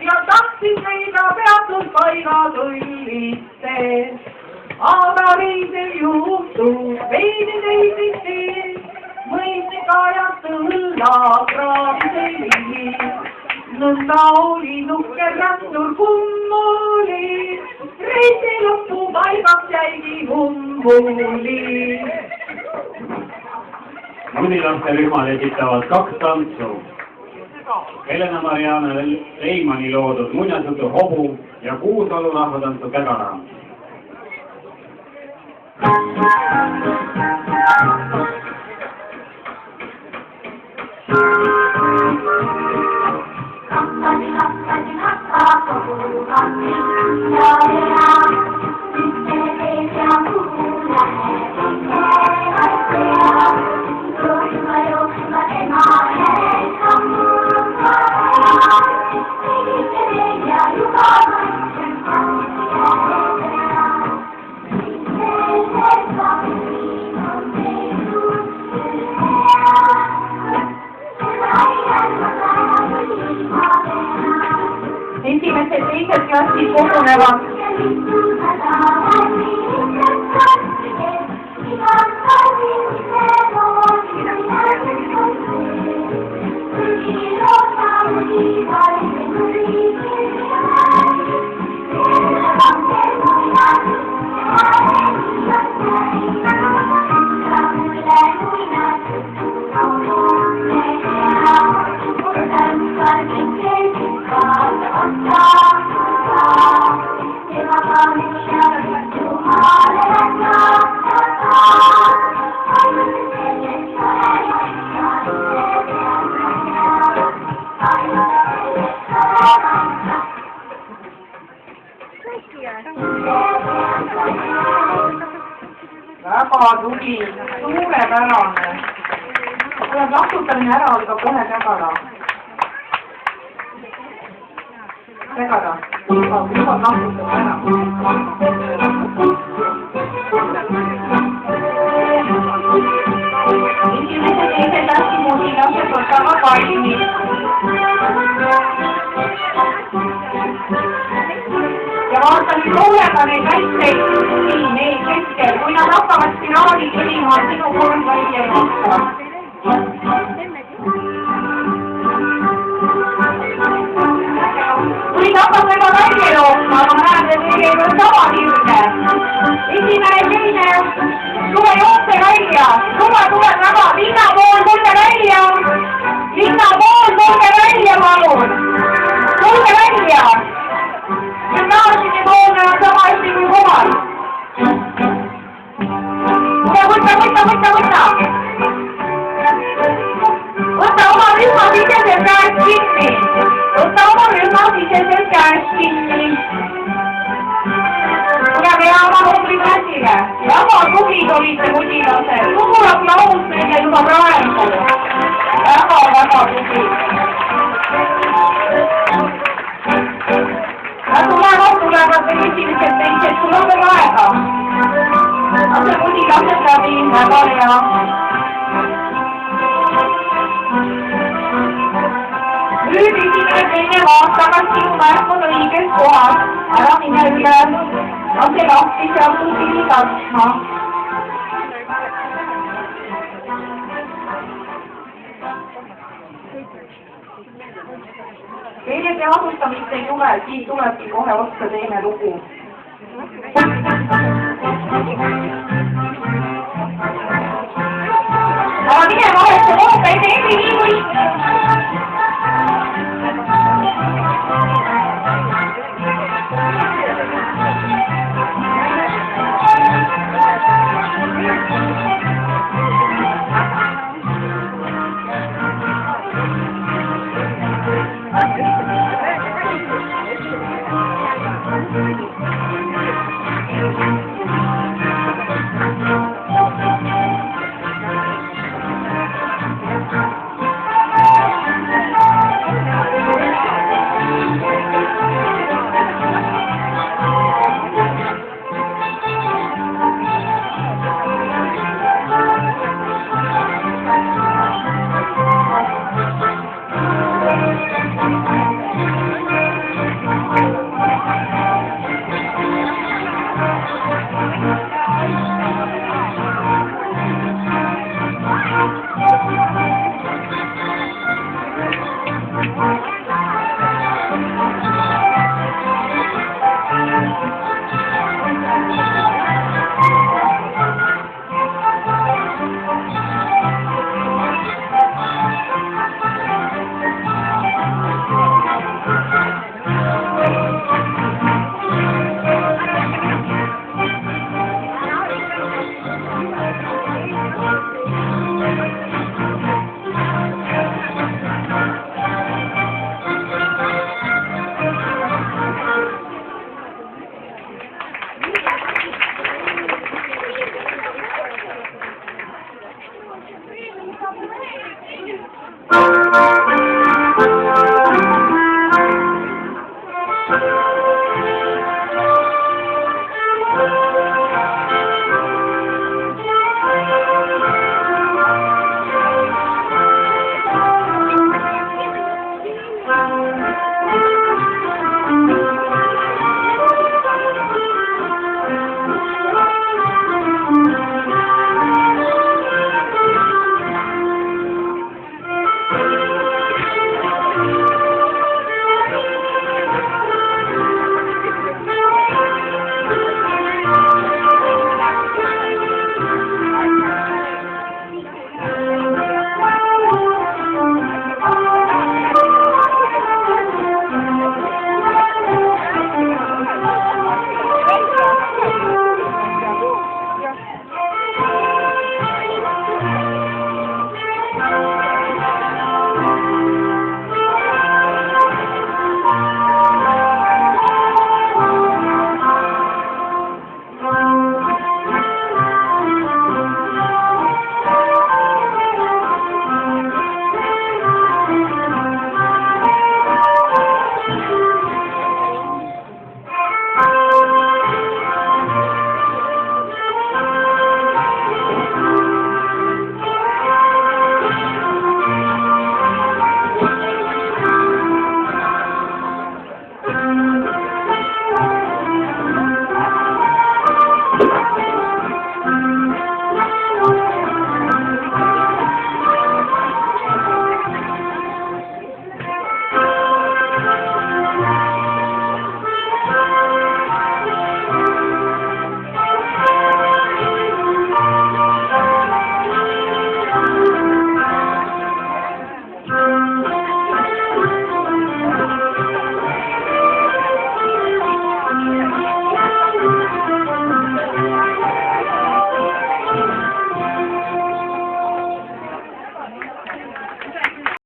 ja tahtsin meile peatud paiga tulliste. Aga reisel juhtus veidi teisiti, mõistlik ajast õlla kraavis ei vii. Nõnda oli nukker rattur kummuli, reisi lõppu paigaks jäigi kummuli. Mudilasterühmad esitavad 2 tantsu. Helena-Marianne Leimani loodud muinasjutu Hobu ja Kuusalu rahvatantsu Kägara. Esimesed teised klassid kogunevad. Väga tubli, suurepärane. Tuleb lastutamine ära, algab kohe Kägara. Kägara, juba lastutamine ära. Esimese teise klassi mudilased võtavad valmis. Ja vaatan nüüd hoolega neid väikseid neid keskel, kui nad hakkavad spiraali kelima, sinu kord välja ei maksa. Kui nad hakkavad väga välja jookma, ma näen, et neil ei ole sama hirme. Esimene teine, tule jookse välja, tule väga, linna pool tulge välja, palun, tulge välja. Gümnaasiumi poolne on sama hästi kui kohal. Võta. Võta oma rühmasiseselt käest kinni. Tule pea oma numbriklassile. Väga tublid olid see mudilased. Suur aplaus neile juba praegu. Väga tublid. Tulevad veel esimesed teised, sul on veel aega. Lase mudilased läbi, väga hea. Nüüd esimene teine vaata, kas sinu märk on õiges kohas. Ära mine üle, lase lahti seal kuskil tasma. Teine teadustamist ei tule, siis tulebki kohe otsa teine lugu. Aga mine vahesse, ei tee nii või?